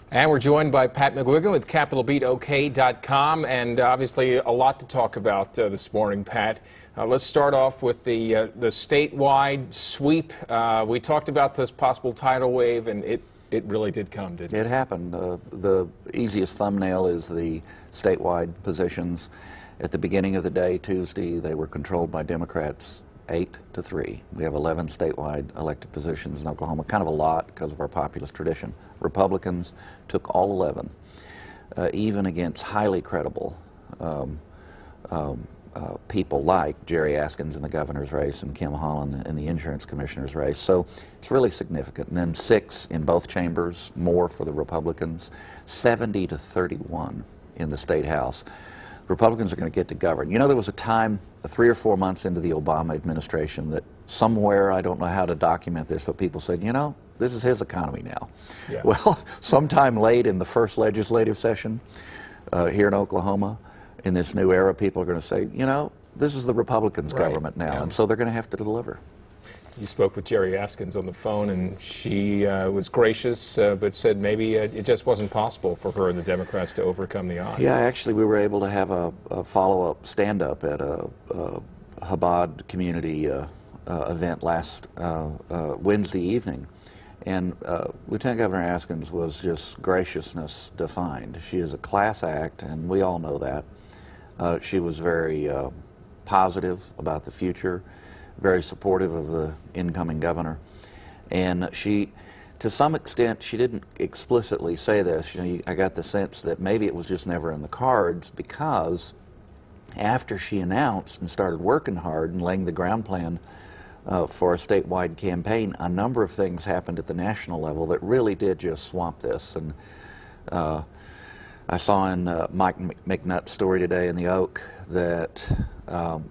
And we're joined by Pat McGuigan with CapitolBeatOK.com, and obviously a lot to talk about this morning, Pat. Let's start off with the statewide sweep. We talked about this possible tidal wave, and it really did come, didn't it? It happened. The easiest thumbnail is the statewide positions. At the beginning of the day, Tuesday, they were controlled by Democrats 8-3. We have 11 statewide elected positions in Oklahoma, kind of a lot because of our populist tradition. Republicans took all 11, even against highly credible people like Jerry Askins in the governor's race and Kim Holland in the insurance commissioner's race. So it's really significant. And then 6 in both chambers, more for the Republicans, 70-31 in the state house. Republicans are going to get to govern. You know, there was a time 3 or 4 months into the Obama administration that somewhere, I don't know how to document this, but people said, you know, this is his economy now. Yeah. Well, sometime late in the first legislative session here in Oklahoma, in this new era, people are going to say, you know, this is the Republicans' government now, yeah. And so they're going to have to deliver. You spoke with Jerry Askins on the phone, and she was gracious, but said maybe it just wasn't possible for her and the Democrats to overcome the odds. Yeah, actually, we were able to have a follow-up stand-up at a Chabad community event last Wednesday evening, and Lieutenant Governor Askins was just graciousness defined. She is a class act, and we all know that. She was very positive about the future, very supportive of the incoming governor, and she, to some extent, she didn't explicitly say this. You know, I got the sense that maybe it was just never in the cards, because after she announced and started working hard and laying the ground plan for a statewide campaign, a number of things happened at the national level that really did just swamp this. And I saw in Mike McNutt's story today in the Oak that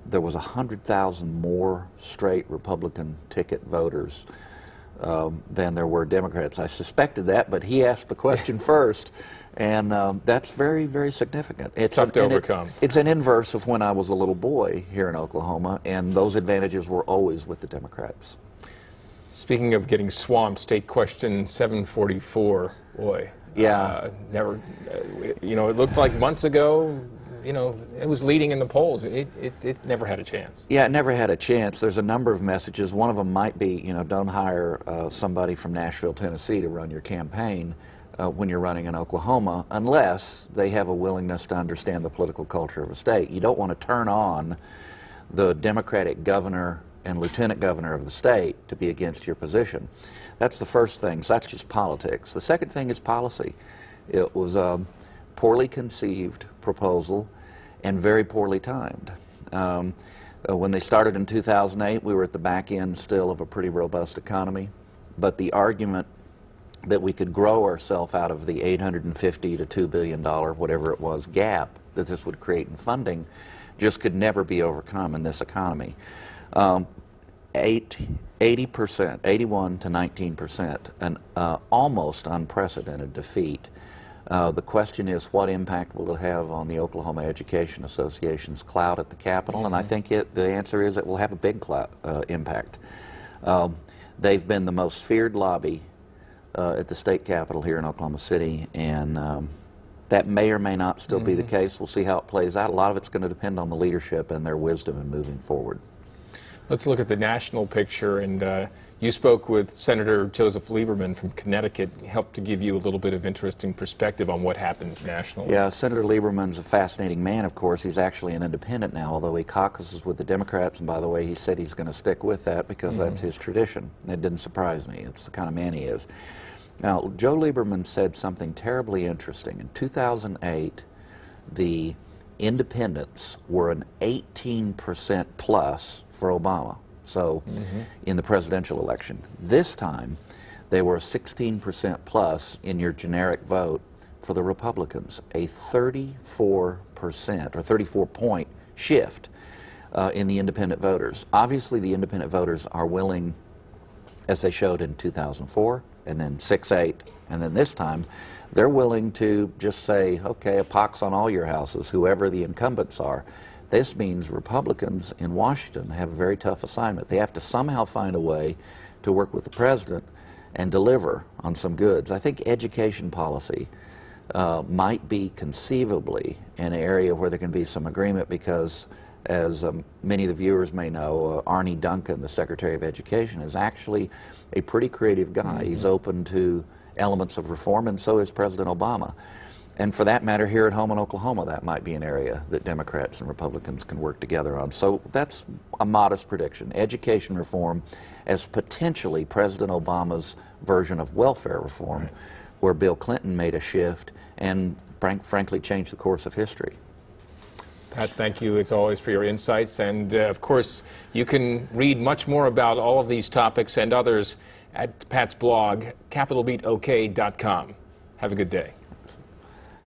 there was 100,000 more straight Republican ticket voters than there were Democrats. I suspected that, but he asked the question first, and that's very, very significant. It's tough to overcome. It's an inverse of when I was a little boy here in Oklahoma, and those advantages were always with the Democrats. Speaking of getting swamped, State Question 744, boy. Yeah. You know, it looked like months ago, you know, it was leading in the polls. It never had a chance. Yeah, it never had a chance. There's a number of messages. One of them might be, you know, don't hire somebody from Nashville, Tennessee to run your campaign when you're running in Oklahoma, unless they have a willingness to understand the political culture of a state. You don't want to turn on the Democratic governor and lieutenant governor of the state to be against your position. That's the first thing. So that's just politics. The second thing is policy. It was a poorly conceived proposal and very poorly timed. When they started in 2008, we were at the back end still of a pretty robust economy, but the argument that we could grow ourselves out of the $850 to $2 billion, whatever it was, gap that this would create in funding just could never be overcome in this economy. 80%, 81 to 19%, an almost unprecedented defeat. The question is, what impact will it have on the Oklahoma Education Association's clout at the Capitol? And I think the answer is it will have a big impact. They've been the most feared lobby at the state capitol here in Oklahoma City, and that may or may not still be the case. We'll see how it plays out. A lot of it's going to depend on the leadership and their wisdom in moving forward. Let's look at the national picture, and you spoke with Senator Joseph Lieberman from Connecticut. He helped to give you a little bit of interesting perspective on what happened nationally. Yeah, Senator Lieberman's a fascinating man, of course. He's actually an independent now, although he caucuses with the Democrats, and by the way, he said he's going to stick with that because that's his tradition. It didn't surprise me. It's the kind of man he is. Now, Joe Lieberman said something terribly interesting. In 2008, the independents were an 18% plus for Obama, so in the presidential election. This time, they were 16% plus in your generic vote for the Republicans, a 34% or 34-point shift in the independent voters. Obviously, the independent voters are willing, as they showed in 2004, and then 6-8, and then this time, they're willing to just say, okay, a pox on all your houses, whoever the incumbents are. This means Republicans in Washington have a very tough assignment. They have to somehow find a way to work with the president and deliver on some goods. I think education policy might be conceivably an area where there can be some agreement because, as many of the viewers may know, Arne Duncan, the Secretary of Education, is actually a pretty creative guy. He's open to elements of reform, and so is President Obama. And for that matter, here at home in Oklahoma, that might be an area that Democrats and Republicans can work together on. So that's a modest prediction. Education reform as potentially President Obama's version of welfare reform, where Bill Clinton made a shift and frankly changed the course of history. Pat, thank you as always for your insights. And of course, you can read much more about all of these topics and others at Pat's blog, CapitolBeatOK.com. Have a good day.